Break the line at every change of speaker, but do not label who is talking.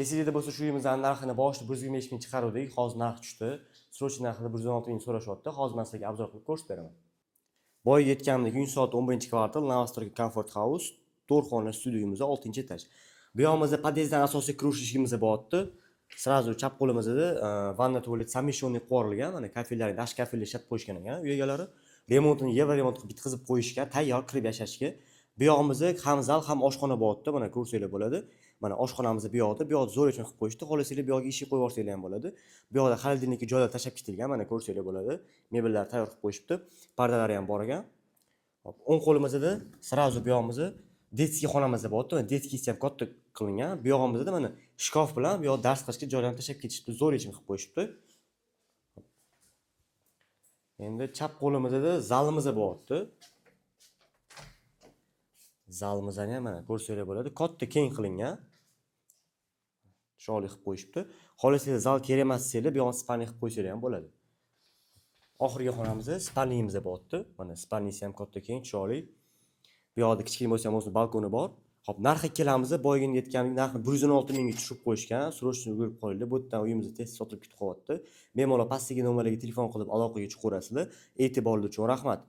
Esingizda bo'lsa shu uyimizning narxini boshida 125 ming chiqaruvdik, hozir narx tushdi. Srochniy narxida 116 ming so'rashyapti. Hozir men sizlarga obzor qilib ko'rsatib beraman. Boyaga aytganimdek, Yunusobod 11-kvartal, Novostroy Comfort House, 4 xonali studiya uyimiz 6-etaj. Bu yog'imizda podyezddan asosiy kirish eshigimiz bo'lyapti. Srazu chap qo'limizda vanna tualet samishoniy qo'rilgan, mana kafellar, dash kafelar ishlatib qo'yishgan ekan uy egalari. Remontini Yevremont qilib bitkazib qo'yishgan, tayyor kirib yashashga. Bu yog'imizda ham zal, ham oshxona bo'lyapti. Mana ko'rsanglar bo'ladi. Mana oshxonamiz bu yoqda zo'r uchun qilib qo'yishdi. Xohlasanglar bu yoqqa eshik qo'yib yuborsanglar ham bo'ladi. Bu yoqda xolodilnikka joylar tashab ketilgan, mana ko'rsanglar bo'ladi. Mebellar tayyor qilib qo'yishibdi. Pardalari ham bor ekan. Hop, o'ng qo'limizda srazu bu yog'imizda detskiy xonamizda bo'lyapti. Mana detskiysi ham katta qilingan. Bu yog'imizda mana shkaf bilan bu yoq dars qilishga joylarni tashab ketishibdi. Zo'r yechim qilib qo'yishibdi. Endi chap qo'limizda zalimiz bo'lyapti. Zalimizni ham mana ko'rsanglar bo'ladi. Katta keng qilingan. Chiroyli qilib qo'yishibdi. Xohlasanglar zal kerak emas desanglar, bu yoqni spalniy qilib qo'ysanglar ham bo'ladi. Oxirgi xonamizda spalniyimiz bo'lyapti. Mana spalniysi ham katta keng, chiroyli. Bu yoqda kichkina bo'lsa ham o'zini balkoni bor. Hop, narxi kelamiz. Boyagini aytganim narxni 116 mingga tushirib qo'yishgan. Srochniy yugurib qo'yildi. Bu yerdan uyimizni tez sotilib ketib qolyapti. Bemalol pastdagi nomerlarga telefon qilib aloqaga chiqaverasizlar. E'tiboringiz uchun rahmat.